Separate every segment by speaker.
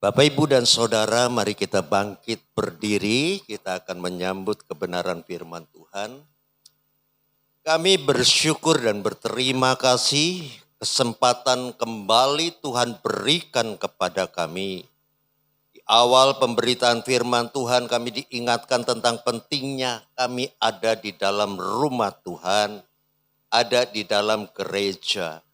Speaker 1: Bapak, Ibu, dan Saudara, mari kita bangkit berdiri. Kita akan menyambut kebenaran firman Tuhan. Kami bersyukur dan berterima kasih kesempatan kembali Tuhan berikan kepada kami. Di awal pemberitaan firman Tuhan kami diingatkan tentang pentingnya kami ada di dalam rumah Tuhan, ada di dalam gereja.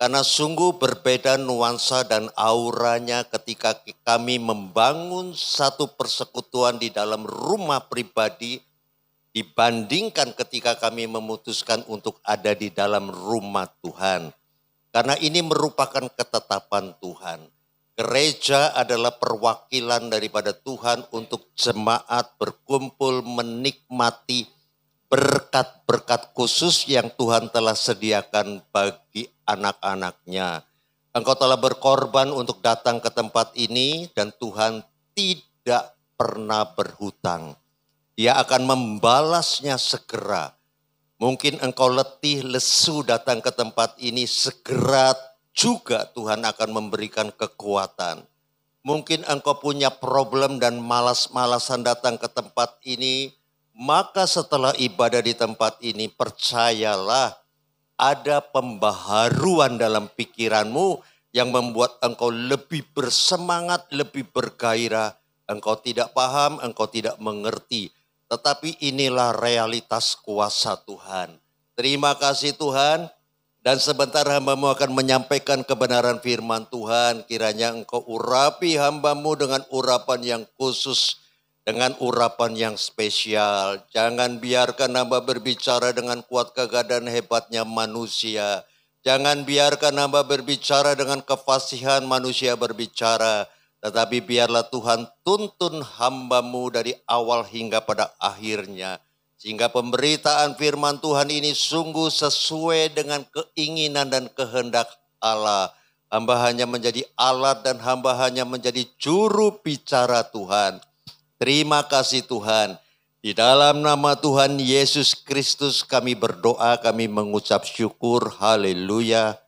Speaker 1: Karena sungguh berbeda nuansa dan auranya ketika kami membangun satu persekutuan di dalam rumah pribadi dibandingkan ketika kami memutuskan untuk ada di dalam rumah Tuhan. Karena ini merupakan ketetapan Tuhan. Gereja adalah perwakilan daripada Tuhan untuk jemaat berkumpul menikmati berkat-berkat khusus yang Tuhan telah sediakan bagi anak-anaknya. Engkau telah berkorban untuk datang ke tempat ini dan Tuhan tidak pernah berhutang. Dia akan membalasnya segera. Mungkin engkau letih, lesu datang ke tempat ini, segera juga Tuhan akan memberikan kekuatan. Mungkin engkau punya problem dan malas-malasan datang ke tempat ini, maka setelah ibadah di tempat ini, percayalah ada pembaharuan dalam pikiranmu yang membuat engkau lebih bersemangat, lebih bergairah. Engkau tidak paham, engkau tidak mengerti. Tetapi inilah realitas kuasa Tuhan. Terima kasih Tuhan. Dan sebentar hamba-Mu akan menyampaikan kebenaran firman Tuhan. Kiranya engkau urapi hamba-Mu dengan urapan yang khusus, dengan urapan yang spesial. Jangan biarkan hamba berbicara dengan kuat gagah dan hebatnya manusia. Jangan biarkan hamba berbicara dengan kefasihan manusia berbicara. Tetapi biarlah Tuhan tuntun hamba-Mu dari awal hingga pada akhirnya. Sehingga pemberitaan firman Tuhan ini sungguh sesuai dengan keinginan dan kehendak Allah. Hamba hanya menjadi alat dan hamba hanya menjadi juru bicara Tuhan. Terima kasih Tuhan. Di dalam nama Tuhan Yesus Kristus kami berdoa, kami mengucap syukur. Haleluya.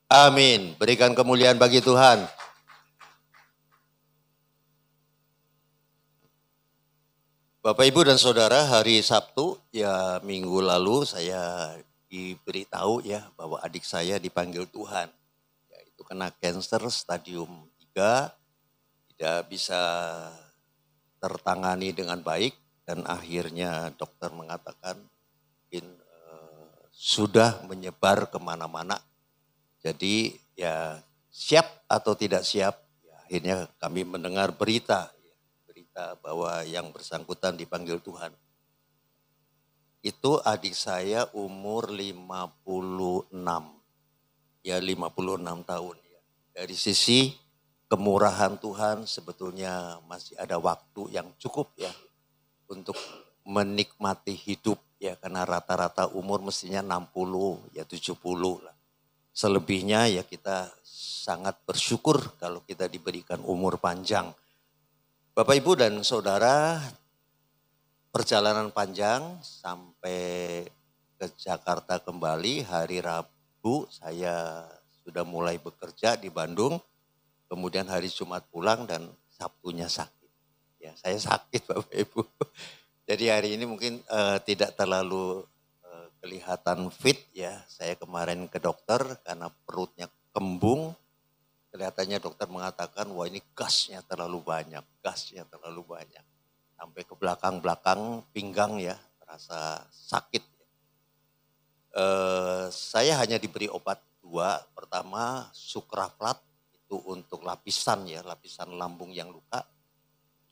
Speaker 1: Amin. Berikan kemuliaan bagi Tuhan. Bapak, Ibu, dan Saudara, hari Sabtu ya minggu lalu saya diberitahu ya bahwa adik saya dipanggil Tuhan. Yaitu kena kanker stadium 3, tidak bisa tertangani dengan baik dan akhirnya dokter mengatakan mungkin sudah menyebar kemana-mana. Jadi ya siap atau tidak siap, ya, akhirnya kami mendengar berita bahwa yang bersangkutan dipanggil Tuhan. Itu adik saya umur 56. Ya 56 tahun ya. Dari sisi kemurahan Tuhan sebetulnya masih ada waktu yang cukup ya untuk menikmati hidup ya, karena rata-rata umur mestinya 60 ya 70 lah. Selebihnya ya kita sangat bersyukur kalau kita diberikan umur panjang. Bapak, Ibu, dan Saudara, perjalanan panjang sampai ke Jakarta kembali. Hari Rabu saya sudah mulai bekerja di Bandung. Kemudian hari Jumat pulang dan Sabtunya sakit. Ya, saya sakit Bapak Ibu. Jadi hari ini mungkin tidak terlalu kelihatan fit ya. Saya kemarin ke dokter karena perutnya kembung. Kelihatannya dokter mengatakan, wah ini gasnya terlalu banyak. Sampai ke belakang-belakang pinggang ya, terasa sakit. Saya hanya diberi obat 2. Pertama sukraflat, itu untuk lapisan ya, lapisan lambung yang luka.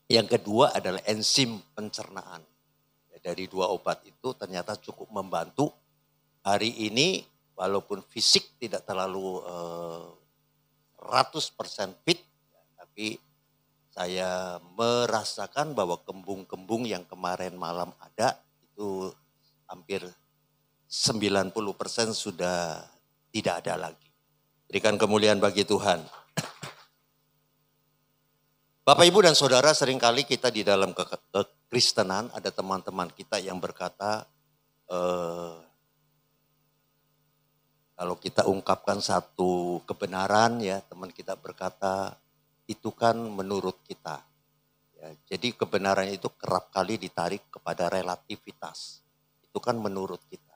Speaker 1: Yang kedua adalah enzim pencernaan. Ya, dari 2 obat itu ternyata cukup membantu. Hari ini walaupun fisik tidak terlalu 100% fit, tapi saya merasakan bahwa kembung-kembung yang kemarin malam ada itu hampir 90% sudah tidak ada lagi. Berikan kemuliaan bagi Tuhan. Bapak, Ibu, dan Saudara, seringkali kita di dalam kekristenan ada teman-teman kita yang berkata, kalau kita ungkapkan satu kebenaran ya, teman kita berkata, itu kan menurut kita. Ya, jadi kebenaran itu kerap kali ditarik kepada relativitas. Itu kan menurut kita.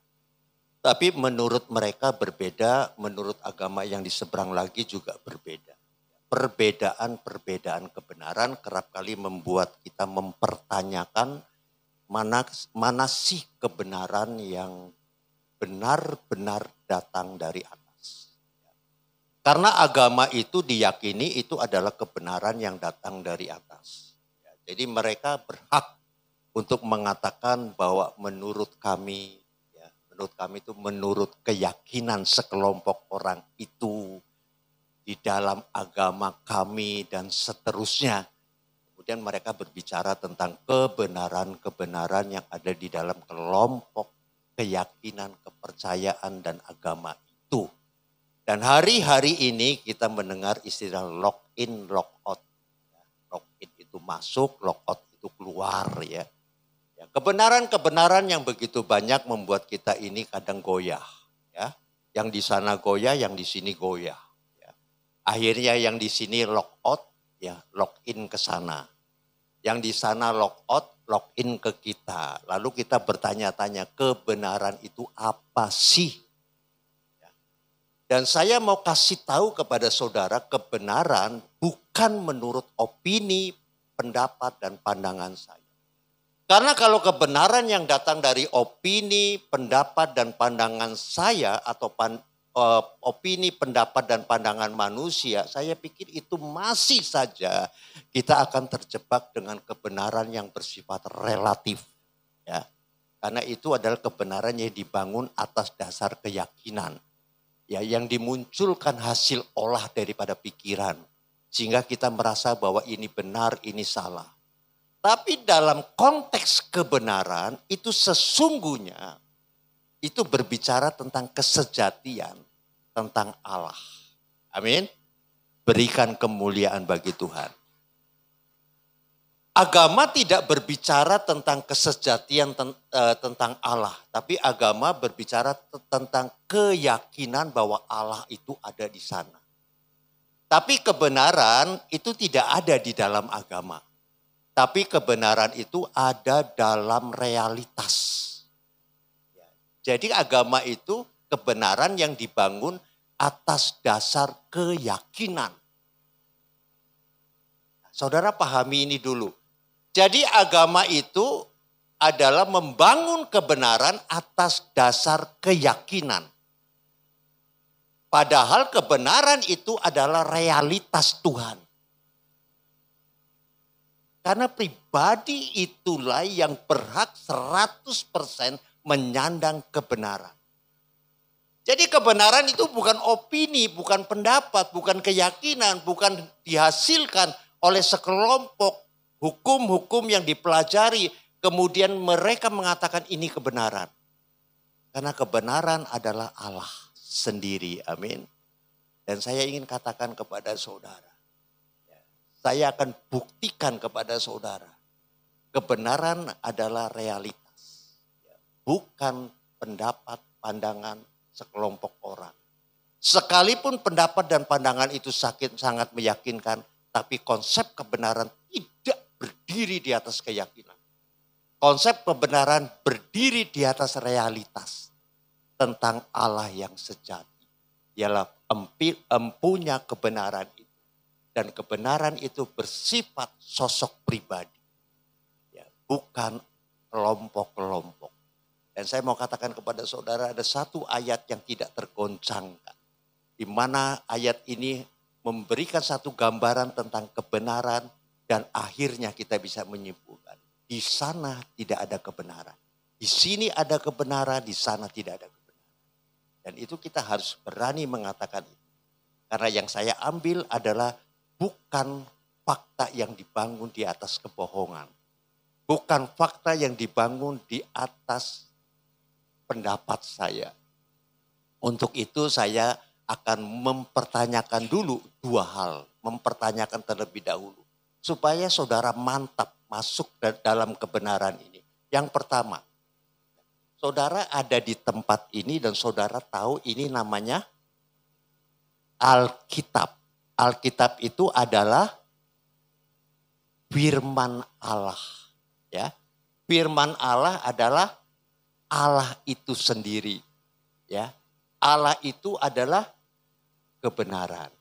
Speaker 1: Tapi menurut mereka berbeda, menurut agama yang di seberang lagi juga berbeda. Perbedaan-perbedaan kebenaran kerap kali membuat kita mempertanyakan mana sih kebenaran yang benar-benar datang dari atas. Karena agama itu diyakini itu adalah kebenaran yang datang dari atas. Jadi mereka berhak untuk mengatakan bahwa menurut kami itu menurut keyakinan sekelompok orang itu di dalam agama kami dan seterusnya. Kemudian mereka berbicara tentang kebenaran-kebenaran yang ada di dalam kelompok keyakinan, kepercayaan dan agama itu. Dan hari-hari ini kita mendengar istilah lock in, lock out. Lock in itu masuk, lock out itu keluar ya. Kebenaran-kebenaran yang begitu banyak membuat kita ini kadang goyah. Ya. Yang di sana goyah, yang di sini goyah. Ya. Akhirnya yang di sini lock out, ya lock in ke sana. Yang di sana lock out, lock in ke kita. Lalu kita bertanya-tanya kebenaran itu apa sih? Ya. Dan saya mau kasih tahu kepada saudara kebenaran bukan menurut opini, pendapat dan pandangan saya. Karena kalau kebenaran yang datang dari opini, pendapat, dan pandangan saya atau opini, pendapat, dan pandangan manusia, saya pikir itu masih saja kita akan terjebak dengan kebenaran yang bersifat relatif. Ya. Karena itu adalah kebenaran yang dibangun atas dasar keyakinan. Ya, yang dimunculkan hasil olah daripada pikiran. Sehingga kita merasa bahwa ini benar, ini salah. Tapi dalam konteks kebenaran itu sesungguhnya itu berbicara tentang kesejatian, tentang Allah. Amin. Berikan kemuliaan bagi Tuhan. Agama tidak berbicara tentang kesejatian tentang Allah. Tapi agama berbicara tentang keyakinan bahwa Allah itu ada di sana. Tapi kebenaran itu tidak ada di dalam agama. Tapi kebenaran itu ada dalam realitas. Jadi agama itu kebenaran yang dibangun atas dasar keyakinan. Saudara pahami ini dulu. Jadi agama itu adalah membangun kebenaran atas dasar keyakinan. Padahal kebenaran itu adalah realitas Tuhan. Karena pribadi itulah yang berhak 100% menyandang kebenaran. Jadi kebenaran itu bukan opini, bukan pendapat, bukan keyakinan, bukan dihasilkan oleh sekelompok hukum-hukum yang dipelajari. Kemudian mereka mengatakan ini kebenaran. Karena kebenaran adalah Allah sendiri, amin. Dan saya ingin katakan kepada saudara. Saya akan buktikan kepada saudara. Kebenaran adalah realitas. Bukan pendapat, pandangan sekelompok orang. Sekalipun pendapat dan pandangan itu sangat meyakinkan. Tapi konsep kebenaran tidak berdiri di atas keyakinan. Konsep kebenaran berdiri di atas realitas. Tentang Allah yang sejati. Ialah empunya kebenaran itu. Dan kebenaran itu bersifat sosok pribadi. Ya, bukan kelompok-kelompok. Dan saya mau katakan kepada saudara ada satu ayat yang tidak tergoncangkan. Di mana ayat ini memberikan satu gambaran tentang kebenaran. Dan akhirnya kita bisa menyimpulkan. Di sana tidak ada kebenaran. Di sini ada kebenaran, di sana tidak ada kebenaran. Dan itu kita harus berani mengatakan itu. Karena yang saya ambil adalah bukan fakta yang dibangun di atas kebohongan. Bukan fakta yang dibangun di atas pendapat saya. Untuk itu saya akan mempertanyakan dulu dua hal. Mempertanyakan terlebih dahulu. Supaya saudara mantap masuk dalam kebenaran ini. Yang pertama, saudara ada di tempat ini dan saudara tahu ini namanya Alkitab. Alkitab itu adalah firman Allah. Ya, firman Allah adalah Allah itu sendiri. Ya, Allah itu adalah kebenaran.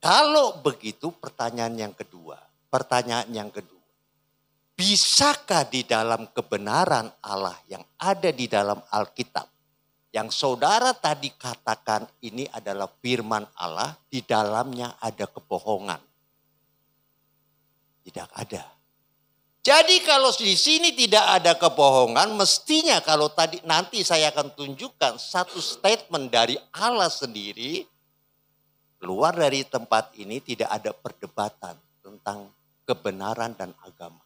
Speaker 1: Kalau begitu pertanyaan yang kedua. Bisakah di dalam kebenaran Allah yang ada di dalam Alkitab, yang saudara tadi katakan ini adalah firman Allah, di dalamnya ada kebohongan? Tidak ada. Jadi kalau di sini tidak ada kebohongan, mestinya kalau tadi nanti saya akan tunjukkan satu statement dari Allah sendiri, keluar dari tempat ini tidak ada perdebatan tentang kebenaran dan agama.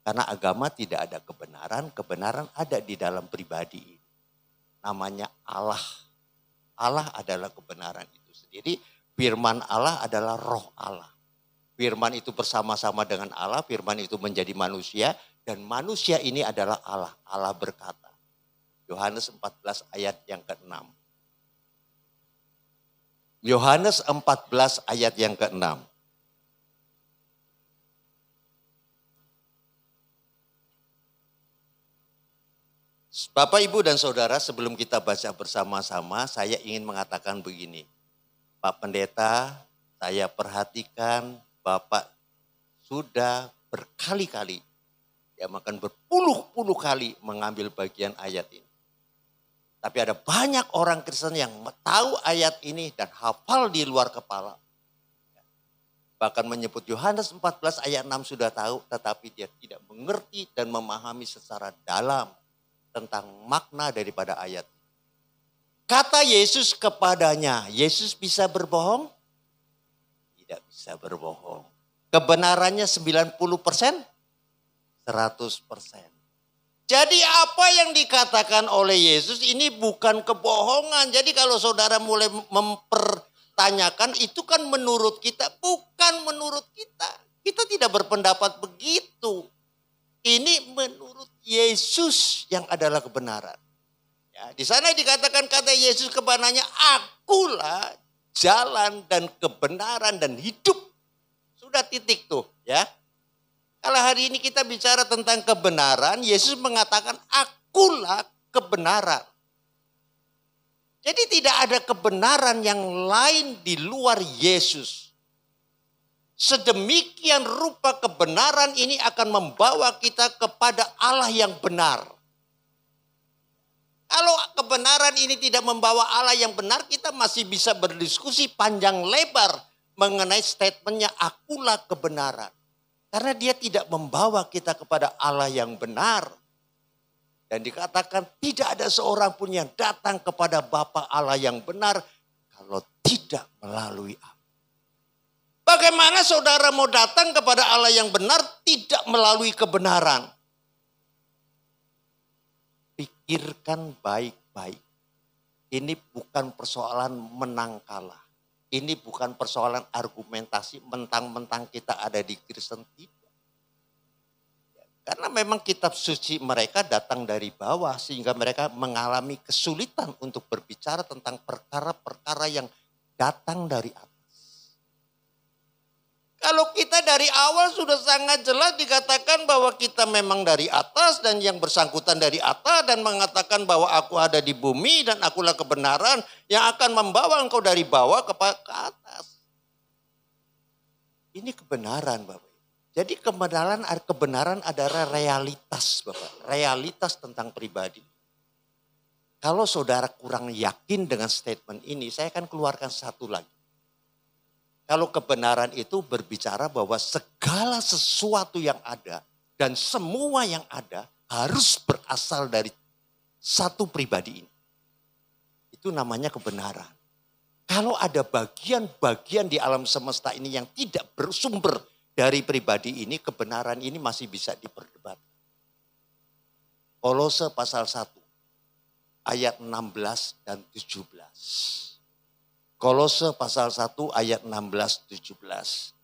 Speaker 1: Karena agama tidak ada kebenaran, kebenaran ada di dalam pribadi ini. Namanya Allah. Allah adalah kebenaran itu sendiri. Firman Allah adalah roh Allah. Firman itu bersama-sama dengan Allah, firman itu menjadi manusia. Dan manusia ini adalah Allah. Allah berkata. Yohanes 14 ayat yang ke-6. Yohanes 14 ayat yang ke-6. Bapak, Ibu, dan Saudara, sebelum kita baca bersama-sama, saya ingin mengatakan begini. Pak Pendeta, saya perhatikan Bapak sudah berkali-kali, ya bahkan berpuluh-puluh kali mengambil bagian ayat ini. Tapi ada banyak orang Kristen yang tahu ayat ini dan hafal di luar kepala. Bahkan menyebut Yohanes 14 ayat 6 sudah tahu, tetapi dia tidak mengerti dan memahami secara dalam tentang makna daripada ayat. Kata Yesus kepadanya, Yesus bisa berbohong? Tidak bisa berbohong. Kebenarannya 90%? 100%. Jadi apa yang dikatakan oleh Yesus ini bukan kebohongan. Jadi kalau saudara mulai mempertanyakan, itu kan menurut kita, bukan menurut kita. Kita tidak berpendapat begitu. Ini menurut Yesus yang adalah kebenaran. Ya, di sana dikatakan kata Yesus kepadanya, akulah jalan dan kebenaran dan hidup. Sudah titik tuh ya. Kalau hari ini kita bicara tentang kebenaran, Yesus mengatakan akulah kebenaran. Jadi tidak ada kebenaran yang lain di luar Yesus. Sedemikian rupa kebenaran ini akan membawa kita kepada Allah yang benar. Kalau kebenaran ini tidak membawa Allah yang benar, kita masih bisa berdiskusi panjang lebar mengenai statementnya akulah kebenaran. Karena dia tidak membawa kita kepada Allah yang benar. Dan dikatakan tidak ada seorang pun yang datang kepada Bapa Allah yang benar kalau tidak melalui aku. Bagaimana saudara mau datang kepada Allah yang benar tidak melalui kebenaran? Pikirkan baik-baik. Ini bukan persoalan menang kalah. Ini bukan persoalan argumentasi mentang-mentang kita ada di Kristen, tidak. Karena memang kitab suci mereka datang dari bawah sehingga mereka mengalami kesulitan untuk berbicara tentang perkara-perkara yang datang dari atas. Kalau kita dari awal sudah sangat jelas dikatakan bahwa kita memang dari atas dan yang bersangkutan dari atas dan mengatakan bahwa aku ada di bumi dan akulah kebenaran yang akan membawa engkau dari bawah ke atas. Ini kebenaran Bapak. Jadi kebenaran adalah realitas Bapak. Realitas tentang pribadi. Kalau saudara kurang yakin dengan statement ini, saya akan keluarkan satu lagi. Kalau kebenaran itu berbicara bahwa segala sesuatu yang ada dan semua yang ada harus berasal dari satu pribadi ini. Itu namanya kebenaran. Kalau ada bagian-bagian di alam semesta ini yang tidak bersumber dari pribadi ini, kebenaran ini masih bisa diperdebatkan. Kolose pasal 1 ayat 16 dan 17. Kolose pasal 1 ayat 16-17.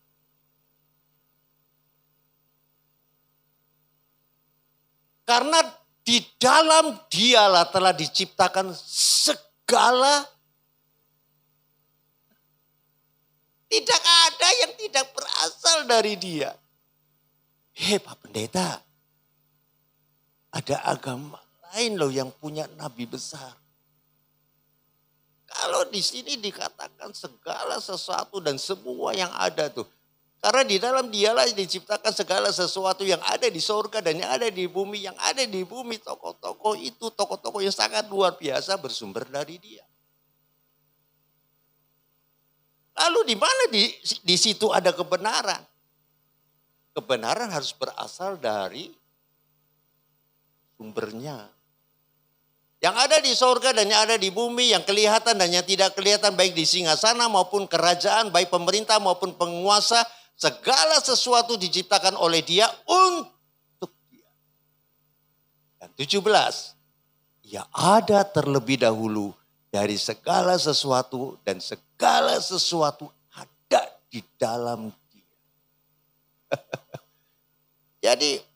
Speaker 1: Karena di dalam dialah telah diciptakan segala. Tidak ada yang tidak berasal dari dia. Pak Pendeta, ada agama lain loh yang punya nabi besar. Kalau di sini dikatakan segala sesuatu dan semua yang ada tuh. Karena di dalam dialah diciptakan segala sesuatu yang ada di surga dan yang ada di bumi. Yang ada di bumi tokoh-tokoh itu, tokoh-tokoh yang sangat luar biasa bersumber dari dia. Lalu di mana di situ ada kebenaran? Kebenaran harus berasal dari sumbernya. Yang ada di sorga dan yang ada di bumi, yang kelihatan dan yang tidak kelihatan, baik di singgasana maupun kerajaan, baik pemerintah maupun penguasa, segala sesuatu diciptakan oleh dia untuk dia. Dan 17, ia ada terlebih dahulu dari segala sesuatu dan segala sesuatu ada di dalam dia. Jadi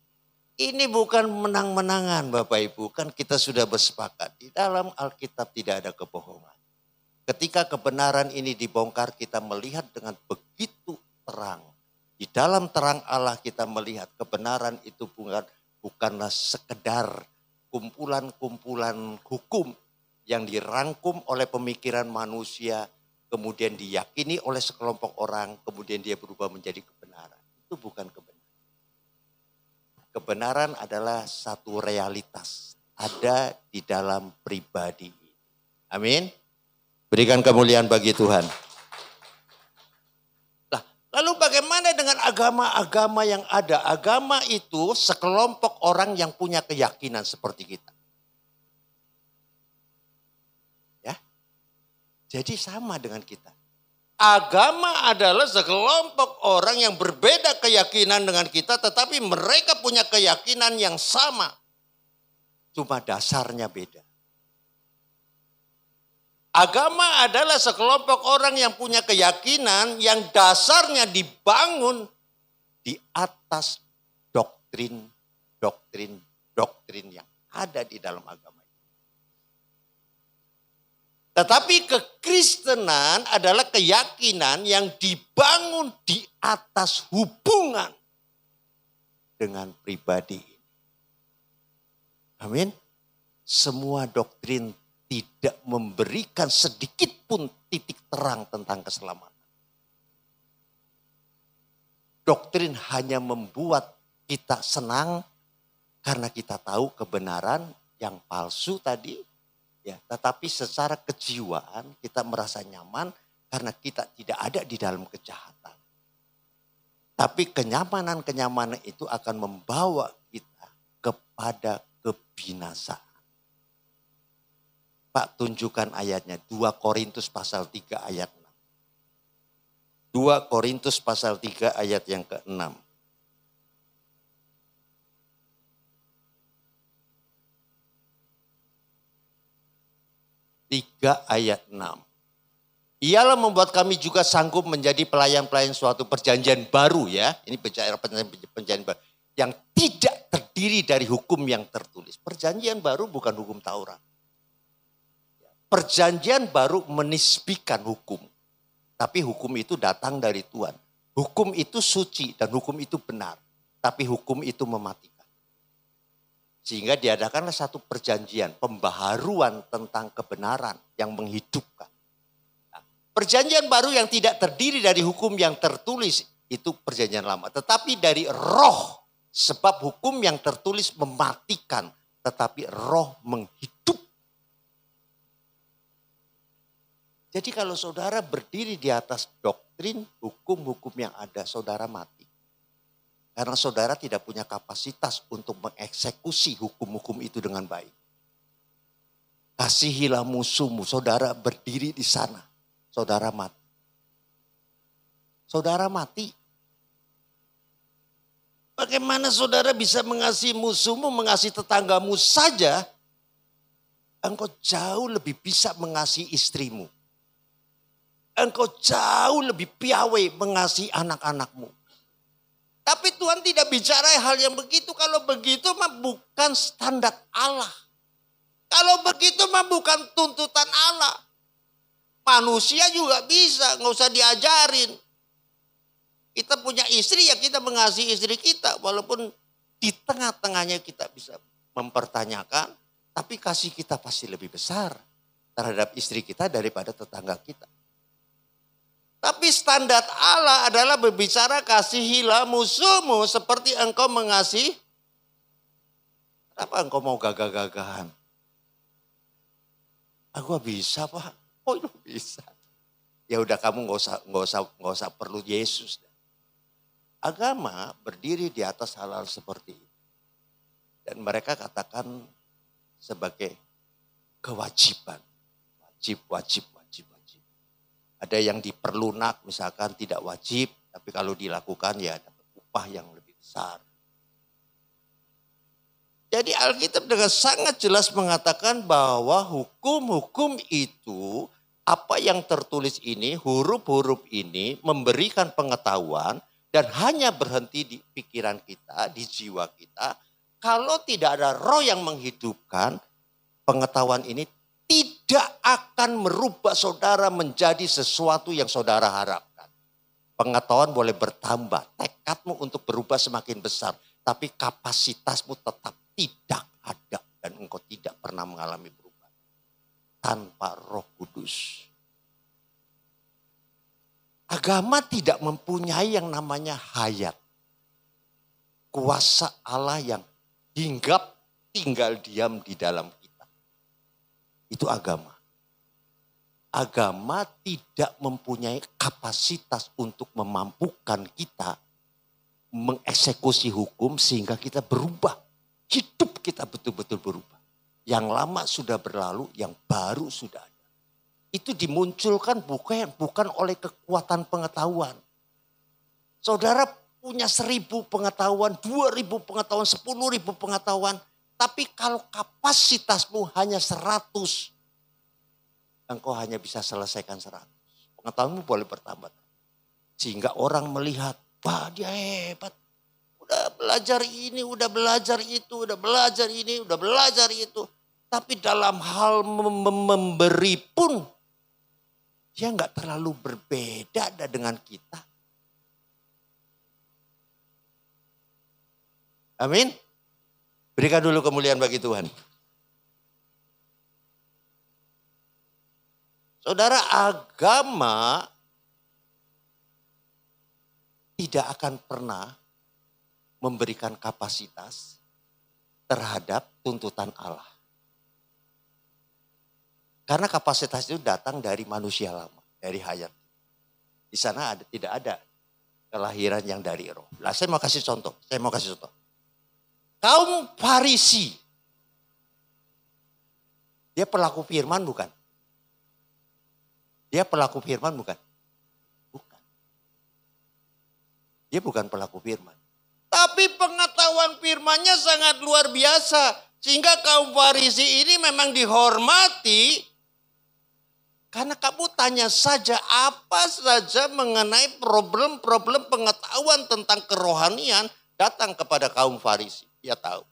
Speaker 1: ini bukan menang-menangan Bapak Ibu, kan kita sudah bersepakat. Di dalam Alkitab tidak ada kebohongan. Ketika kebenaran ini dibongkar, kita melihat dengan begitu terang. Di dalam terang Allah kita melihat kebenaran itu bukanlah sekedar kumpulan-kumpulan hukum yang dirangkum oleh pemikiran manusia, kemudian diyakini oleh sekelompok orang, kemudian dia berubah menjadi kebenaran. Itu bukan kebenaran. Kebenaran adalah satu realitas, ada di dalam pribadi. Amin. Berikan kemuliaan bagi Tuhan. Nah, lalu bagaimana dengan agama-agama yang ada? Agama itu sekelompok orang yang punya keyakinan seperti kita. Ya. Jadi sama dengan kita. Agama adalah sekelompok orang yang berbeda keyakinan dengan kita, tetapi mereka punya keyakinan yang sama. Cuma dasarnya beda. Agama adalah sekelompok orang yang punya keyakinan yang dasarnya dibangun di atas doktrin yang ada di dalam agama. Tetapi kekristenan adalah keyakinan yang dibangun di atas hubungan dengan pribadi. Amin. Semua doktrin tidak memberikan sedikit pun titik terang tentang keselamatan. Doktrin hanya membuat kita senang karena kita tahu kebenaran yang palsu tadi. Ya, tetapi secara kejiwaan kita merasa nyaman karena kita tidak ada di dalam kejahatan. Tapi kenyamanan-kenyamanan itu akan membawa kita kepada kebinasaan. Pak, tunjukkan ayatnya. 2 Korintus pasal 3 ayat 6. 2 Korintus pasal 3 ayat yang ke-6. 3 ayat 6. Ialah membuat kami juga sanggup menjadi pelayan-pelayan suatu perjanjian baru ya. Ini perjanjian baru. Yang tidak terdiri dari hukum yang tertulis. Perjanjian baru bukan hukum Taurat. Perjanjian baru menisbikan hukum. Tapi hukum itu datang dari Tuhan. Hukum itu suci dan hukum itu benar. Tapi hukum itu mematikan. Sehingga diadakanlah satu perjanjian, pembaharuan tentang kebenaran yang menghidupkan. Nah, perjanjian baru yang tidak terdiri dari hukum yang tertulis itu perjanjian lama. Tetapi dari roh, sebab hukum yang tertulis mematikan, tetapi roh menghidup. Jadi kalau saudara berdiri di atas doktrin, hukum-hukum yang ada, saudara mati. Karena saudara tidak punya kapasitas untuk mengeksekusi hukum-hukum itu dengan baik. Kasihilah musuhmu, saudara berdiri di sana, saudara mati. Saudara mati. Bagaimana saudara bisa mengasihi musuhmu, mengasihi tetanggamu saja, engkau jauh lebih bisa mengasihi istrimu. Engkau jauh lebih piawai mengasihi anak-anakmu. Tapi Tuhan tidak bicara hal yang begitu. Kalau begitu mah bukan standar Allah. Kalau begitu mah bukan tuntutan Allah. Manusia juga bisa, nggak usah diajarin. Kita punya istri ya kita mengasihi istri kita. Walaupun di tengah-tengahnya kita bisa mempertanyakan. Tapi kasih kita pasti lebih besar terhadap istri kita daripada tetangga kita. Tapi standar Allah adalah berbicara kasihilah musuhmu seperti engkau mengasihi. Kenapa engkau mau gagah-gagahan? Aku bisa Pak. Oh itu bisa. Ya udah kamu nggak usah perlu Yesus. Agama berdiri di atas hal-hal seperti itu. Dan mereka katakan sebagai kewajiban. Wajib. Ada yang diperlunak misalkan tidak wajib. Tapi kalau dilakukan ya dapat upah yang lebih besar. Jadi Alkitab dengan sangat jelas mengatakan bahwa hukum-hukum itu, apa yang tertulis ini, huruf-huruf ini memberikan pengetahuan dan hanya berhenti di pikiran kita, di jiwa kita. Kalau tidak ada roh yang menghidupkan, pengetahuan ini tidak akan merubah saudara menjadi sesuatu yang saudara harapkan. Pengetahuan boleh bertambah, tekadmu untuk berubah semakin besar, tapi kapasitasmu tetap tidak ada dan engkau tidak pernah mengalami perubahan tanpa Roh Kudus. Agama tidak mempunyai yang namanya hayat. Kuasa Allah yang hinggap tinggal diam di dalam kita. Itu agama. Agama tidak mempunyai kapasitas untuk memampukan kita mengeksekusi hukum sehingga kita berubah. Hidup kita betul-betul berubah. Yang lama sudah berlalu, yang baru sudah ada. Itu dimunculkan bukan oleh kekuatan pengetahuan. Saudara punya 1.000 pengetahuan, 2.000 pengetahuan, 10.000 pengetahuan. Tapi kalau kapasitasmu hanya 100, engkau hanya bisa selesaikan 100. Pengetahuanmu boleh bertambah. Sehingga orang melihat, wah dia hebat. Udah belajar ini, udah belajar itu, udah belajar ini, udah belajar itu. Tapi dalam hal memberi pun, dia nggak terlalu berbeda dengan kita. Amin. Berikan dulu kemuliaan bagi Tuhan. Saudara, agama tidak akan pernah memberikan kapasitas terhadap tuntutan Allah. Karena kapasitas itu datang dari manusia lama, dari hayat. Di sana tidak ada kelahiran yang dari roh. Nah, saya mau kasih contoh. Kaum Farisi, dia pelaku firman bukan? Dia pelaku firman bukan? Bukan. Dia bukan pelaku firman. Tapi pengetahuan firman-Nya sangat luar biasa. Sehingga kaum Farisi ini memang dihormati. Karena kamu tanya saja apa saja mengenai problem-problem pengetahuan tentang kerohanian. Datang kepada kaum Farisi. Dia tahu.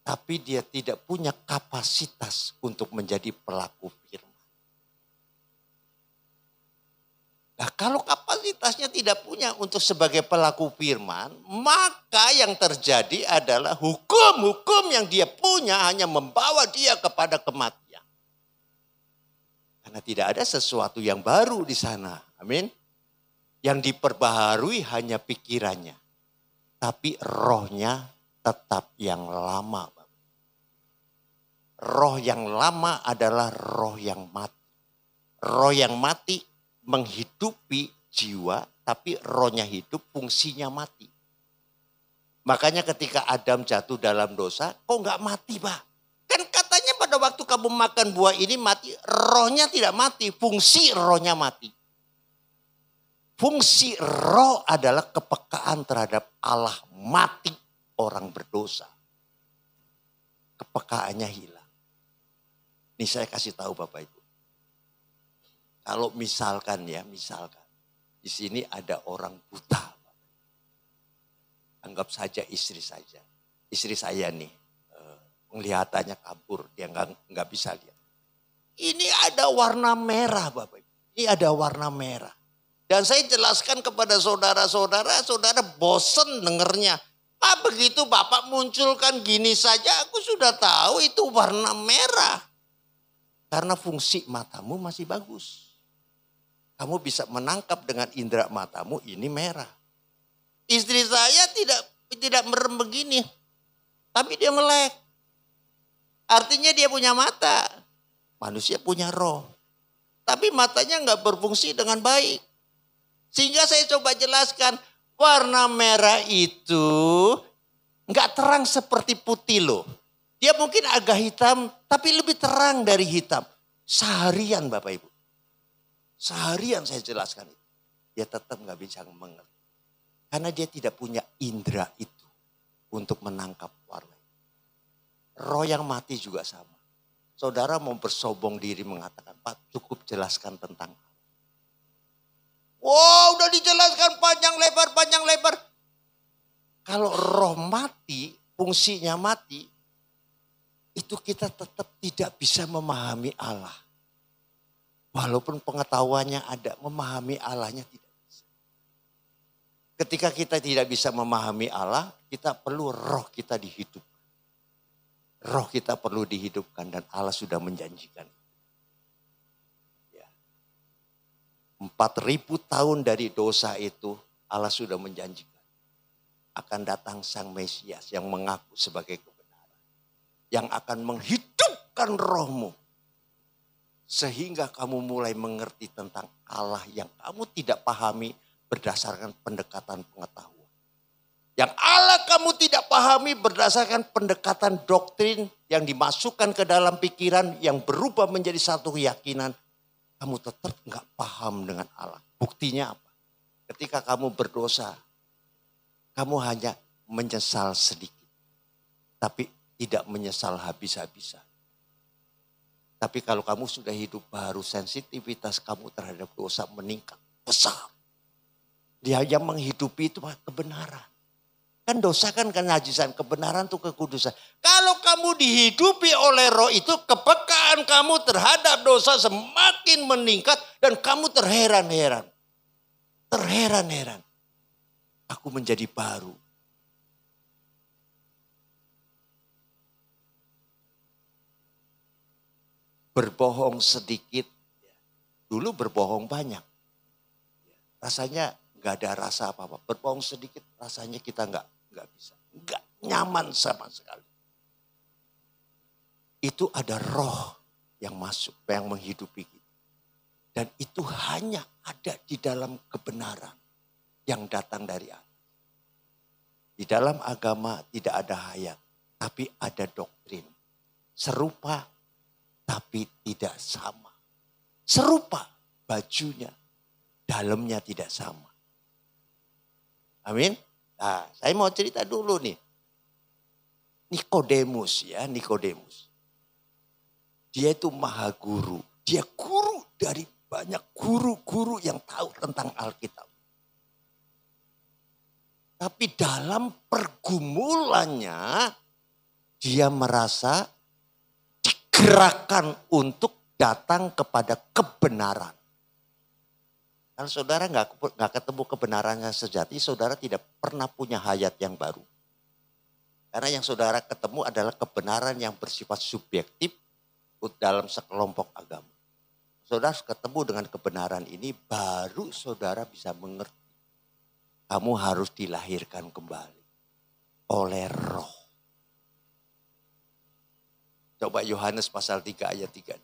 Speaker 1: Tapi dia tidak punya kapasitas untuk menjadi pelaku firman. Nah, kalau kapasitasnya tidak punya untuk sebagai pelaku firman, maka yang terjadi adalah hukum-hukum yang dia punya hanya membawa dia kepada kematian. Karena tidak ada sesuatu yang baru di sana. Amin. Yang diperbaharui hanya pikirannya. Tapi rohnya tetap yang lama. Roh yang lama adalah roh yang mati. Roh yang mati menghidupi jiwa, tapi rohnya hidup, fungsinya mati. Makanya ketika Adam jatuh dalam dosa, kok gak mati Pak? Kan katanya pada waktu kamu makan buah ini mati, rohnya tidak mati, fungsi rohnya mati. Fungsi roh adalah kepekaan terhadap Allah, mati orang berdosa. Kepekaannya hilang. Ini saya kasih tahu Bapak Ibu. Kalau misalkan di sini ada orang buta. Anggap saja istri saja. Istri saya nih, penglihatannya kabur, dia nggak bisa lihat. Ini ada warna merah Bapak Ibu. Ini ada warna merah. Dan saya jelaskan kepada saudara-saudara, saudara bosen dengernya. Begitu Bapak munculkan gini saja, aku sudah tahu itu warna merah. Karena fungsi matamu masih bagus. Kamu bisa menangkap dengan indera matamu, ini merah. Istri saya tidak merem begini, tapi dia melek. Artinya dia punya mata. Manusia punya roh. Tapi matanya nggak berfungsi dengan baik. Sehingga saya coba jelaskan, warna merah itu nggak terang seperti putih loh. Dia mungkin agak hitam, tapi lebih terang dari hitam. Seharian Bapak Ibu. Seharian saya jelaskan itu. Dia tetap nggak bisa mengerti. Karena dia tidak punya indera itu untuk menangkap warna. Roh yang mati juga sama. Saudara mau bersobong diri mengatakan, Pak cukup jelaskan tentang. Wow udah dijelaskan panjang lebar. Kalau roh mati, fungsinya mati, itu kita tetap tidak bisa memahami Allah. Walaupun pengetahuannya ada, memahami Allahnya tidak bisa. Ketika kita tidak bisa memahami Allah, kita perlu roh kita dihidupkan. Roh kita perlu dihidupkan dan Allah sudah menjanjikan. 4.000 tahun dari dosa itu Allah sudah menjanjikan. Akan datang Sang Mesias yang mengaku sebagai kebenaran. Yang akan menghidupkan rohmu. Sehingga kamu mulai mengerti tentang Allah yang kamu tidak pahami berdasarkan pendekatan pengetahuan. Yang Allah kamu tidak pahami berdasarkan pendekatan doktrin yang dimasukkan ke dalam pikiran yang berubah menjadi satu keyakinan. Kamu tetap nggak paham dengan Allah. Buktinya apa? Ketika kamu berdosa, kamu hanya menyesal sedikit. Tapi tidak menyesal habis-habisan. Tapi kalau kamu sudah hidup baru, sensitivitas kamu terhadap dosa meningkat besar. Dia yang menghidupi itu kebenaran. Kan dosa kan kenajisan, kebenaran itu kekudusan. Kalau kamu dihidupi oleh roh itu, kepekaan kamu terhadap dosa semakin meningkat dan kamu terheran-heran. Terheran-heran. Aku menjadi baru. Berbohong sedikit, dulu berbohong banyak. Rasanya nggak ada rasa apa-apa. Berbohong sedikit rasanya kita nggak bisa. Nggak nyaman sama sekali. Itu ada roh yang masuk, yang menghidupi kita. Dan itu hanya ada di dalam kebenaran yang datang dari Allah. Di dalam agama tidak ada hayat, tapi ada doktrin. Serupa, tapi tidak sama. Serupa bajunya, dalamnya tidak sama. Amin. Nah, saya mau cerita dulu nih. Nikodemus. Dia itu maha guru. Dia guru dari banyak guru-guru yang tahu tentang Alkitab. Tapi dalam pergumulannya, dia merasa digerakkan untuk datang kepada kebenaran. Kalau saudara nggak ketemu kebenarannya sejati, saudara tidak pernah punya hayat yang baru. Karena yang saudara ketemu adalah kebenaran yang bersifat subjektif dalam sekelompok agama. Saudara ketemu dengan kebenaran ini, baru saudara bisa mengerti. Kamu harus dilahirkan kembali oleh roh. Coba Yohanes pasal 3 ayat 3.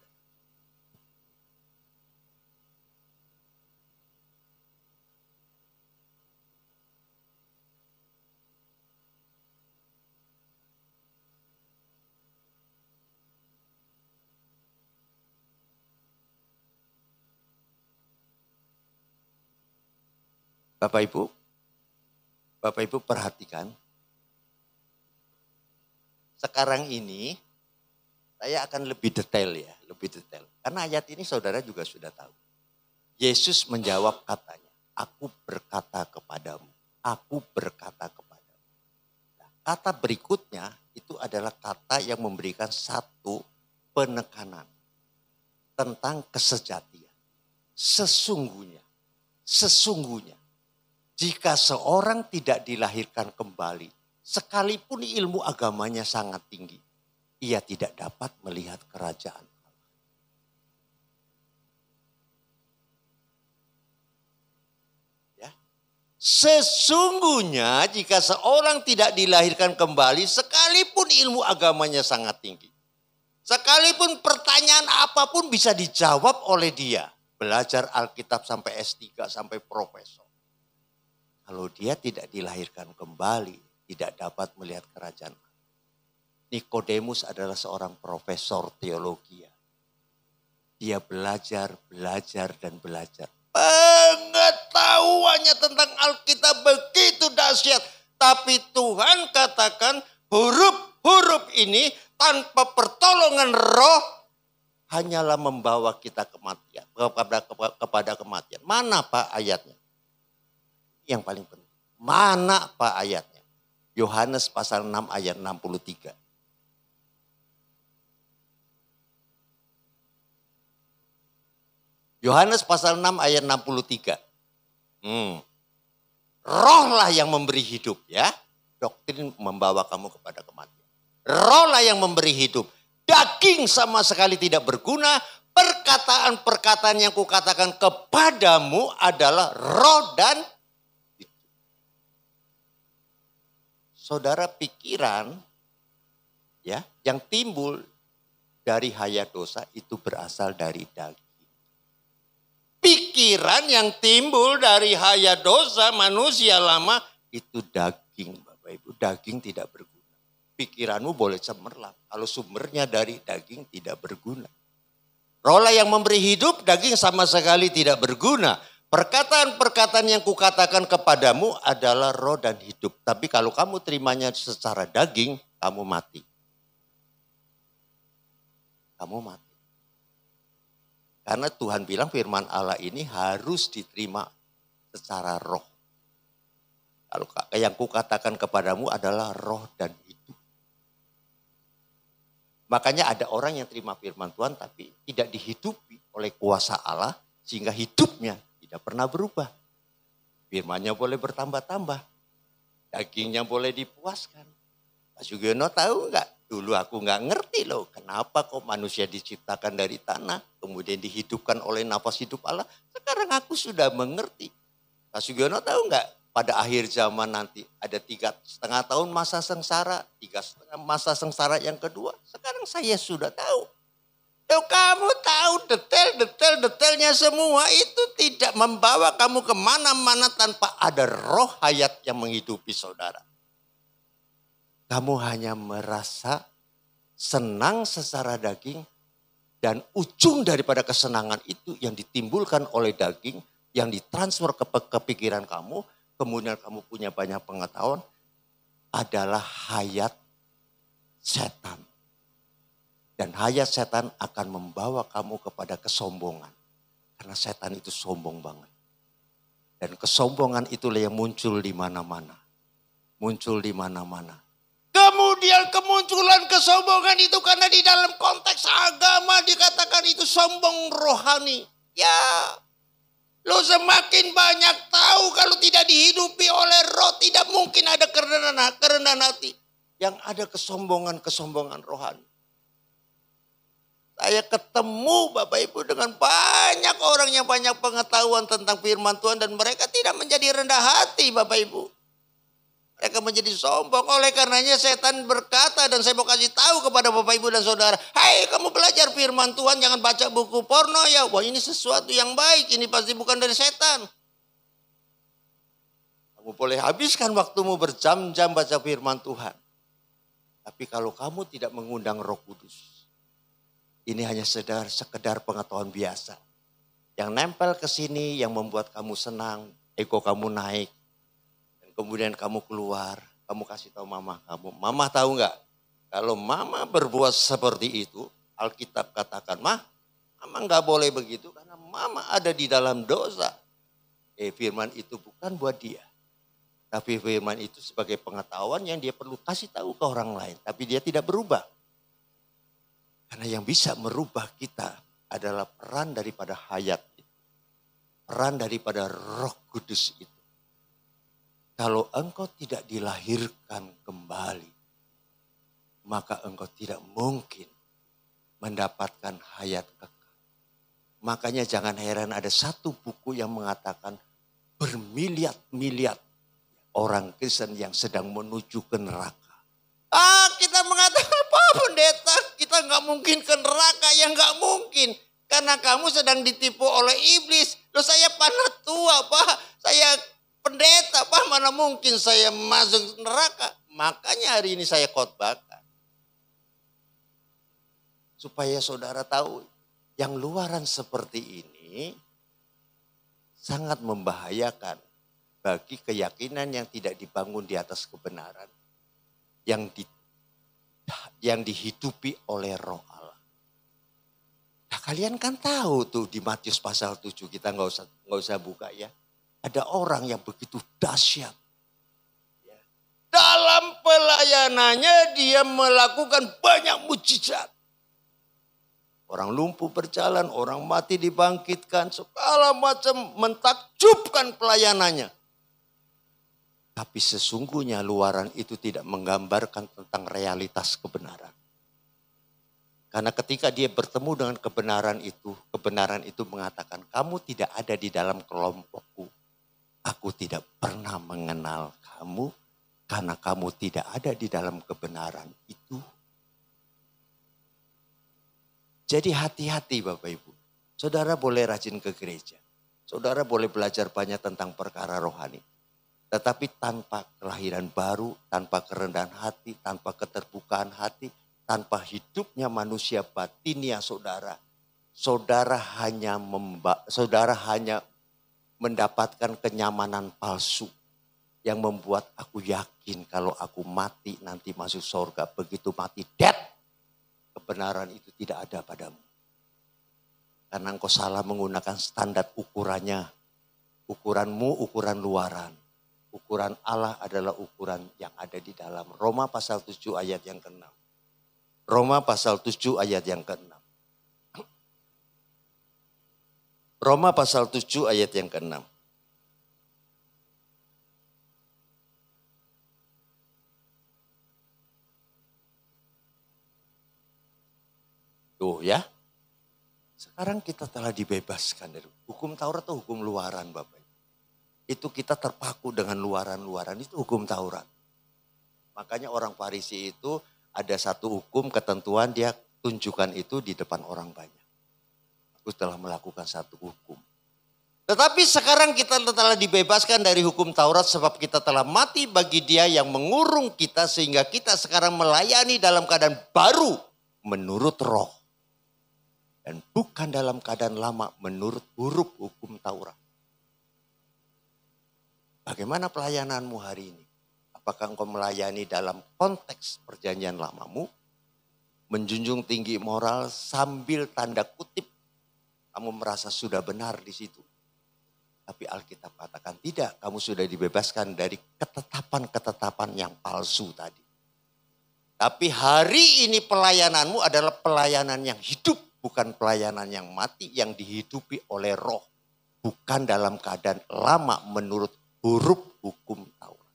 Speaker 1: Bapak Ibu perhatikan. Sekarang ini saya akan lebih detail ya, lebih detail. Karena ayat ini saudara juga sudah tahu. Yesus menjawab katanya, aku berkata kepadamu, aku berkata kepadamu. Nah, kata berikutnya itu adalah kata yang memberikan satu penekanan tentang kesejatian. sesungguhnya, jika seorang tidak dilahirkan kembali, sekalipun ilmu agamanya sangat tinggi, ia tidak dapat melihat kerajaan. Sesungguhnya jika seorang tidak dilahirkan kembali, sekalipun ilmu agamanya sangat tinggi, sekalipun pertanyaan apapun bisa dijawab oleh dia, belajar Alkitab sampai S3, sampai profesor. Kalau dia tidak dilahirkan kembali, tidak dapat melihat kerajaan. Nikodemus adalah seorang profesor teologi. Dia belajar, dan belajar. Pengetahuannya tentang Alkitab begitu dahsyat. Tapi Tuhan katakan huruf-huruf ini tanpa pertolongan Roh hanyalah membawa kita kematian, kepada kematian. Mana Pak ayatnya? Yang paling penting. Mana Pak ayatnya? Yohanes pasal 6 ayat 63. Yohanes pasal 6 ayat 63. Rohlah yang memberi hidup ya. Doktrin membawa kamu kepada kematian. Rohlah yang memberi hidup. Daging sama sekali tidak berguna. Perkataan-perkataan yang kukatakan kepadamu adalah roh dan hidup. Saudara, pikiran ya yang timbul dari hayat dosa itu berasal dari daging. Pikiran yang timbul dari hayat dosa manusia lama itu daging, Bapak Ibu. Daging tidak berguna. Pikiranmu boleh cemerlang. Kalau sumbernya dari daging tidak berguna. Rohlah yang memberi hidup, daging sama sekali tidak berguna. Perkataan-perkataan yang kukatakan kepadamu adalah roh dan hidup. Tapi kalau kamu terimanya secara daging, kamu mati. Kamu mati. Karena Tuhan bilang firman Allah ini harus diterima secara roh. Kalau yang kukatakan kepadamu adalah roh dan hidup. Makanya ada orang yang terima firman Tuhan tapi tidak dihidupi oleh kuasa Allah sehingga hidupnya tidak pernah berubah. Firmannya boleh bertambah-tambah. Dagingnya boleh dipuaskan. Pak Sugiono tahu enggak? Dulu aku nggak ngerti loh, kenapa kok manusia diciptakan dari tanah, kemudian dihidupkan oleh nafas hidup Allah. Sekarang aku sudah mengerti. Pak Sugiono tahu nggak? Pada akhir zaman nanti ada 3,5 tahun masa sengsara, 3,5 masa sengsara yang kedua. Sekarang saya sudah tahu. Kalau kamu tahu detailnya semua itu tidak membawa kamu kemana-mana tanpa ada roh hayat yang menghidupi saudara. Kamu hanya merasa senang secara daging dan ujung daripada kesenangan itu yang ditimbulkan oleh daging, yang ditransfer ke pikiran kamu, kemudian kamu punya banyak pengetahuan, adalah hayat setan. Dan hayat setan akan membawa kamu kepada kesombongan. Karena setan itu sombong banget. Dan kesombongan itulah yang muncul di mana-mana. Muncul di mana-mana. Kemudian kemunculan kesombongan itu karena di dalam konteks agama dikatakan itu sombong rohani. Ya, lo semakin banyak tahu kalau tidak dihidupi oleh roh tidak mungkin ada kerendahan hati. Yang ada kesombongan rohani. Saya ketemu Bapak Ibu dengan banyak orang yang banyak pengetahuan tentang firman Tuhan dan mereka tidak menjadi rendah hati Bapak Ibu. Mereka menjadi sombong. Oleh karenanya setan berkata dan saya mau kasih tahu kepada Bapak Ibu dan Saudara. Hai kamu belajar firman Tuhan jangan baca buku porno ya. Wah ini sesuatu yang baik. Ini pasti bukan dari setan. Kamu boleh habiskan waktumu berjam-jam baca firman Tuhan. Tapi kalau kamu tidak mengundang Roh Kudus. Ini hanya sekedar pengetahuan biasa. Yang nempel ke sini yang membuat kamu senang. Ego kamu naik. Kemudian kamu keluar, kamu kasih tahu mama kamu. Mama tahu nggak? Kalau mama berbuat seperti itu, Alkitab katakan, mama nggak boleh begitu karena mama ada di dalam dosa. Firman itu bukan buat dia. Tapi firman itu sebagai pengetahuan yang dia perlu kasih tahu ke orang lain. Tapi dia tidak berubah. Karena yang bisa merubah kita adalah peran daripada hayat. peran daripada Roh Kudus itu. Kalau engkau tidak dilahirkan kembali, maka engkau tidak mungkin mendapatkan hayat kekal. Makanya jangan heran ada satu buku yang mengatakan bermiliat-miliat orang Kristen yang sedang menuju ke neraka. Kita mengatakan, Pak Pendeta, kita nggak mungkin ke neraka. Ya nggak mungkin. Karena kamu sedang ditipu oleh iblis. Loh, saya tua, Pak. Saya pendeta, Pak. Mana mungkin saya masuk neraka. Makanya hari ini saya khotbahkan. Supaya saudara tahu, yang luaran seperti ini sangat membahayakan bagi keyakinan yang tidak dibangun di atas kebenaran. Yang dihidupi oleh Roh Allah. Nah, kalian kan tahu tuh di Matius pasal 7, kita nggak usah buka ya. Ada orang yang begitu dahsyat. Ya. Dalam pelayanannya dia melakukan banyak mujizat. Orang lumpuh berjalan, orang mati dibangkitkan, segala macam mentakjubkan pelayanannya. Tapi sesungguhnya luaran itu tidak menggambarkan tentang realitas kebenaran. Karena ketika dia bertemu dengan kebenaran itu mengatakan, kamu tidak ada di dalam kelompokku. Aku tidak pernah mengenal kamu karena kamu tidak ada di dalam kebenaran itu. Jadi hati-hati Bapak Ibu. Saudara boleh rajin ke gereja. Saudara boleh belajar banyak tentang perkara rohani. Tetapi tanpa kelahiran baru, tanpa kerendahan hati, tanpa keterbukaan hati, tanpa hidupnya manusia batinnya saudara. Saudara hanya mendapatkan kenyamanan palsu. Yang membuat aku yakin kalau aku mati nanti masuk surga. Begitu mati dead. Kebenaran itu tidak ada padamu. Karena engkau salah menggunakan standar ukurannya. Ukuranmu ukuran luaran. Ukuran Allah adalah ukuran yang ada di dalam. Roma pasal 7 ayat yang ke-6. Roma pasal 7 ayat yang ke-6. Roma pasal 7 ayat yang ke-6. Tuh ya. Sekarang kita telah dibebaskan dari hukum Taurat atau hukum luaran Bapak. Itu kita terpaku dengan luaran-luaran, itu hukum Taurat. Makanya orang Farisi itu ada satu hukum ketentuan dia tunjukkan itu di depan orang banyak. Aku telah melakukan satu hukum. Tetapi sekarang kita telah dibebaskan dari hukum Taurat sebab kita telah mati bagi dia yang mengurung kita sehingga kita sekarang melayani dalam keadaan baru menurut roh. Dan bukan dalam keadaan lama menurut huruf hukum Taurat. Bagaimana pelayananmu hari ini? Apakah engkau melayani dalam konteks perjanjian lamamu? Menjunjung tinggi moral sambil tanda kutip kamu merasa sudah benar di situ. Tapi Alkitab katakan tidak, kamu sudah dibebaskan dari ketetapan-ketetapan yang palsu tadi. Tapi hari ini pelayananmu adalah pelayanan yang hidup, bukan pelayanan yang mati, yang dihidupi oleh roh. Bukan dalam keadaan lama menurut huruf hukum Taurat.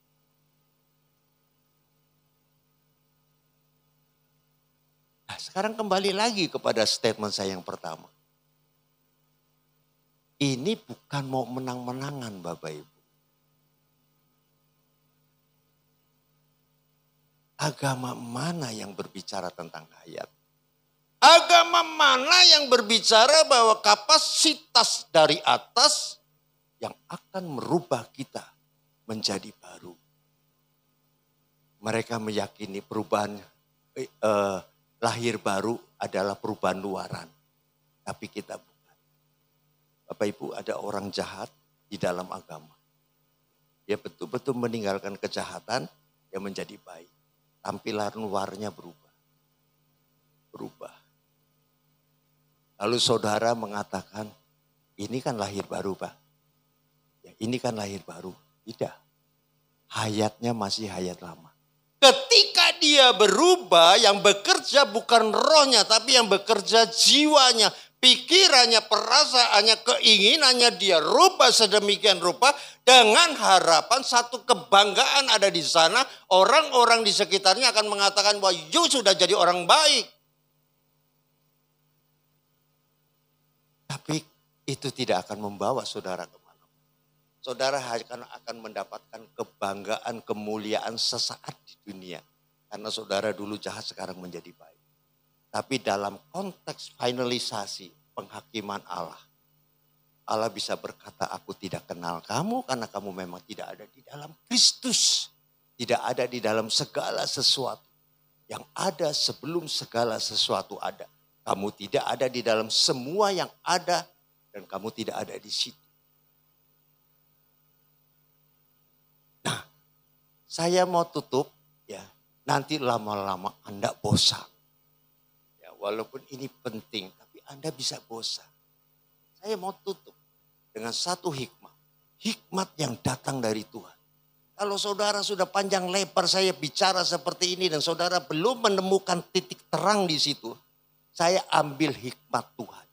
Speaker 1: Nah, sekarang kembali lagi kepada statement saya yang pertama. Ini bukan mau menang-menangan Bapak Ibu. Agama mana yang berbicara tentang hayat? Agama mana yang berbicara bahwa kapasitas dari atas yang akan merubah kita menjadi baru. Mereka meyakini perubahan lahir baru adalah perubahan luaran. Tapi kita bukan. Bapak Ibu, ada orang jahat di dalam agama. Dia betul-betul meninggalkan kejahatan yang menjadi baik. Tampilan luarnya berubah. Lalu saudara mengatakan, ini kan lahir baru Pak. Ini kan lahir baru. Tidak. Hayatnya masih hayat lama. Ketika dia berubah, yang bekerja bukan rohnya, tapi yang bekerja jiwanya, pikirannya, perasaannya, keinginannya dia rubah sedemikian rupa dengan harapan satu kebanggaan ada di sana. Orang-orang di sekitarnya akan mengatakan bahwa you sudah jadi orang baik. Tapi itu tidak akan membawa saudara kemana. Saudara akan mendapatkan kebanggaan, kemuliaan sesaat di dunia. Karena saudara dulu jahat sekarang menjadi baik. Tapi dalam konteks finalisasi penghakiman Allah. Allah bisa berkata, aku tidak kenal kamu karena kamu memang tidak ada di dalam Kristus. Tidak ada di dalam segala sesuatu. Yang ada sebelum segala sesuatu ada. Kamu tidak ada di dalam semua yang ada dan kamu tidak ada di situ. Nah, saya mau tutup ya. Nanti lama-lama Anda bosan. Walaupun ini penting, tapi Anda bisa bosan. Saya mau tutup dengan satu hikmat. Hikmat yang datang dari Tuhan. Kalau saudara sudah panjang lebar saya bicara seperti ini dan saudara belum menemukan titik terang di situ. Saya ambil hikmat Tuhan.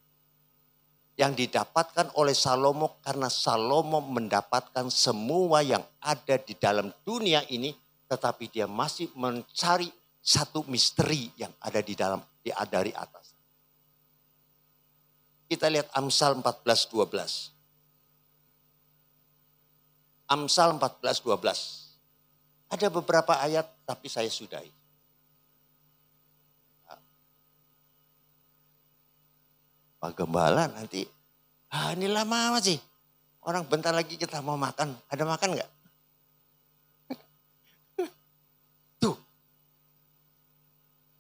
Speaker 1: Yang didapatkan oleh Salomo karena Salomo mendapatkan semua yang ada di dalam dunia ini. Tetapi dia masih mencari satu misteri yang ada di dalam dari atas. Kita lihat Amsal 14:12. Amsal 14:12. Ada beberapa ayat tapi saya sudahi. Pak Gembala nanti, ini lama amat sih. Orang bentar lagi kita mau makan. Ada makan enggak?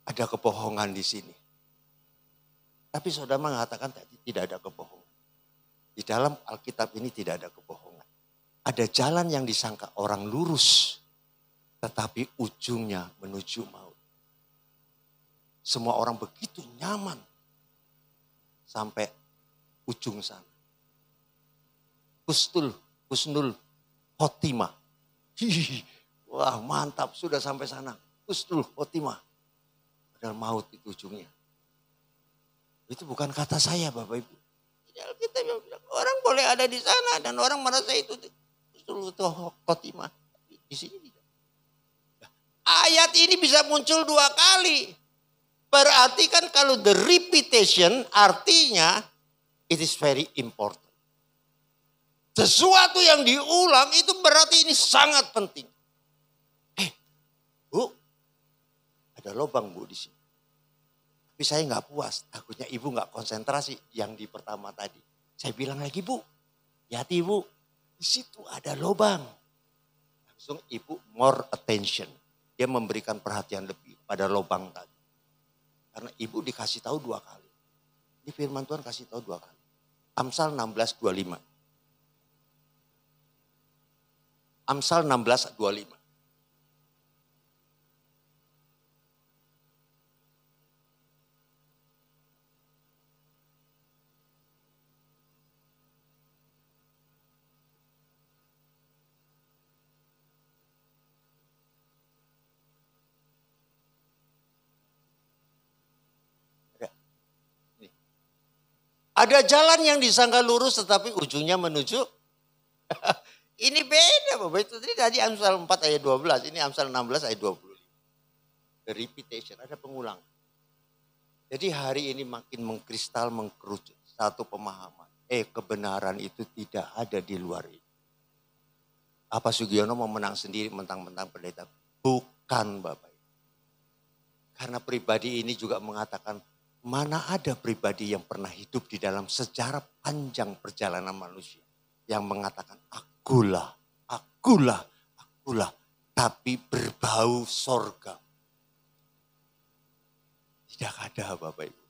Speaker 1: Ada kebohongan di sini. Tapi saudara mengatakan tidak ada kebohongan. Di dalam Alkitab ini tidak ada kebohongan. Ada jalan yang disangka orang lurus. Tetapi ujungnya menuju maut. Semua orang begitu nyaman. Sampai ujung sana. Husnul khotimah. Wah mantap sudah sampai sana. Husnul khotimah. Dan maut itu ujungnya. Itu bukan kata saya Bapak Ibu. Kita bilang, orang boleh ada di sana dan orang merasa itu khotimah. Di sini tidak. Ayat ini bisa muncul 2 kali. Berarti kan kalau the repetition artinya it is very important. Sesuatu yang diulang itu berarti ini sangat penting. Bu, ada lubang Bu di sini. Tapi saya nggak puas, takutnya ibu nggak konsentrasi yang di pertama tadi. Saya bilang lagi Bu, hati Bu, di situ ada lubang. Langsung ibu more attention, dia memberikan perhatian lebih pada lubang tadi. Karena ibu dikasih tahu 2 kali. Ini firman Tuhan kasih tahu 2 kali. Amsal 16:25. Amsal 16:25. Ada jalan yang disangka lurus tetapi ujungnya menuju. Ini beda Bapak. Itu tadi Amsal 4 ayat 12. Ini Amsal 16 ayat 25. The repetition, ada pengulang. Jadi hari ini makin mengkristal, mengkerucut. Satu pemahaman. Kebenaran itu tidak ada di luar ini. Apa Sugiono mau menang sendiri mentang-mentang pendeta? Bukan Bapak. Karena pribadi ini juga mengatakan, mana ada pribadi yang pernah hidup di dalam sejarah panjang perjalanan manusia. Yang mengatakan akulah. Tapi berbau sorga. Tidak ada Bapak Ibu.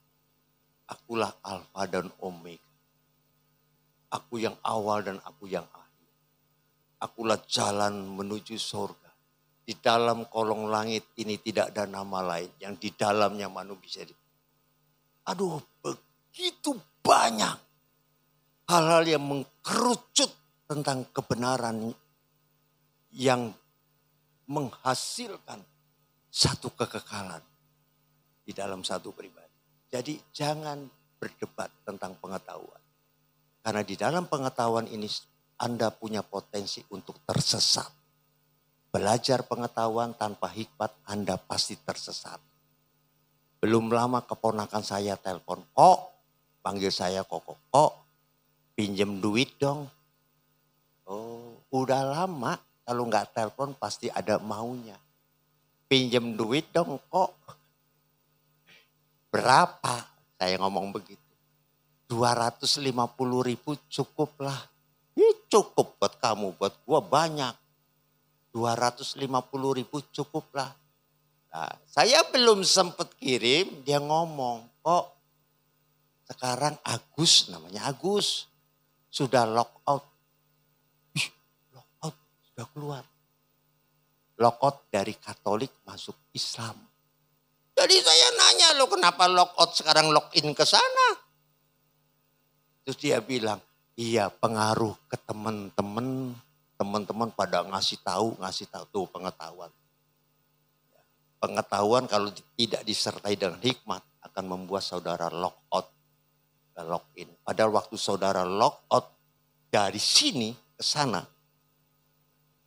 Speaker 1: Akulah Alfa dan Omega. Aku yang awal dan aku yang akhir. Akulah jalan menuju sorga. Di dalam kolong langit ini tidak ada nama lain. Yang di dalamnya manusia Aduh, begitu banyak hal-hal yang mengkerucut tentang kebenaran yang menghasilkan satu kekekalan di dalam satu pribadi. Jadi jangan berdebat tentang pengetahuan. Karena di dalam pengetahuan ini Anda punya potensi untuk tersesat. Belajar pengetahuan tanpa hikmat Anda pasti tersesat. Belum lama keponakan saya telepon, kok, panggil saya kok, pinjem duit dong. Oh, udah lama kalau nggak telepon pasti ada maunya. Pinjem duit dong kok. Berapa? Saya ngomong begitu. 250.000 cukup lah. Ini cukup buat kamu, buat gua banyak. 250.000 cukup lah. Nah, saya belum sempat kirim, dia ngomong, kok sekarang Agus, namanya Agus, sudah lock out. Lock out, sudah keluar. Lock out dari Katolik masuk Islam. Jadi saya nanya, lo kenapa lock out sekarang lock in ke sana? Terus dia bilang, iya pengaruh ke teman-teman. Teman-teman pada ngasih tahu tuh pengetahuan. Pengetahuan kalau tidak disertai dengan hikmat akan membuat saudara lock out, lock in. Padahal waktu saudara lock out dari sini ke sana,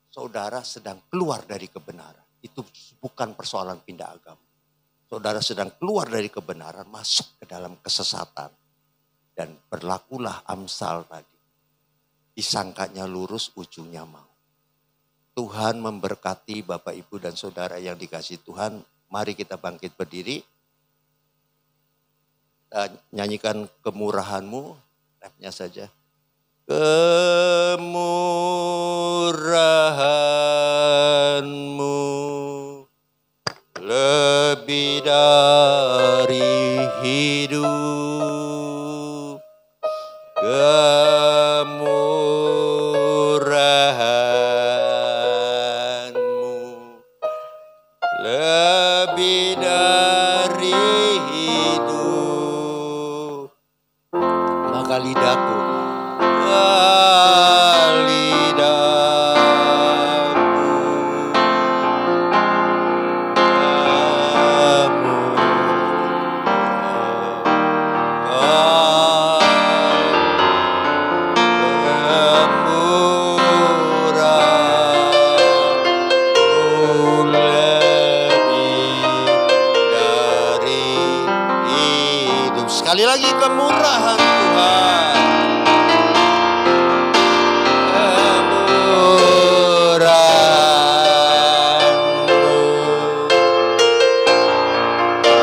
Speaker 1: saudara sedang keluar dari kebenaran. Itu bukan persoalan pindah agama. Saudara sedang keluar dari kebenaran, masuk ke dalam kesesatan. Dan berlakulah Amsal tadi. Disangkanya lurus, ujungnya mau. Tuhan memberkati Bapak, Ibu, dan Saudara yang dikasihi Tuhan. Mari kita bangkit berdiri. Kita nyanyikan Kemurahan-Mu. Rapnya saja. Kemurahan-Mu lebih dari hidup. Kemurahan-Mu lebih dari hidup. Maka lidahku, sekali lagi kemurahan Tuhan. Kemurahan-Mu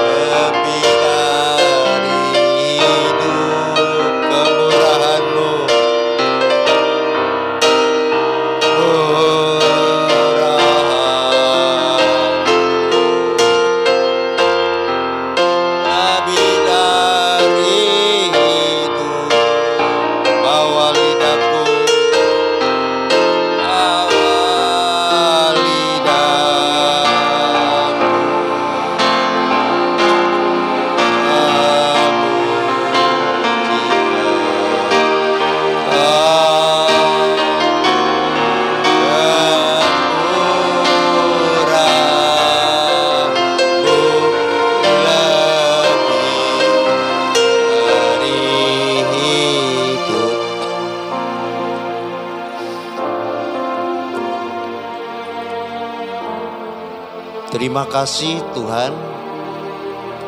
Speaker 1: lebih dari hidup. Kemurahan-Mu, lebih dari hidup. Bawa lidahku, bawa lidahku, terima kasih Tuhan,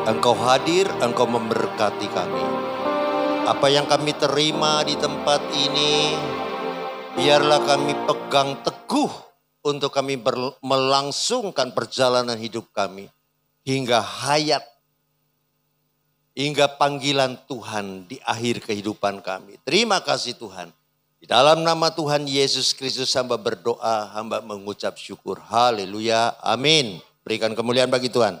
Speaker 1: Engkau hadir, Engkau memberkati kami. Apa yang kami terima di tempat ini, biarlah kami pegang teguh untuk kami melangsungkan perjalanan hidup kami. Hingga hayat, hingga panggilan Tuhan di akhir kehidupan kami. Terima kasih Tuhan. Di dalam nama Tuhan Yesus Kristus hamba berdoa, hamba mengucap syukur. Haleluya, amin. Berikan kemuliaan bagi Tuhan.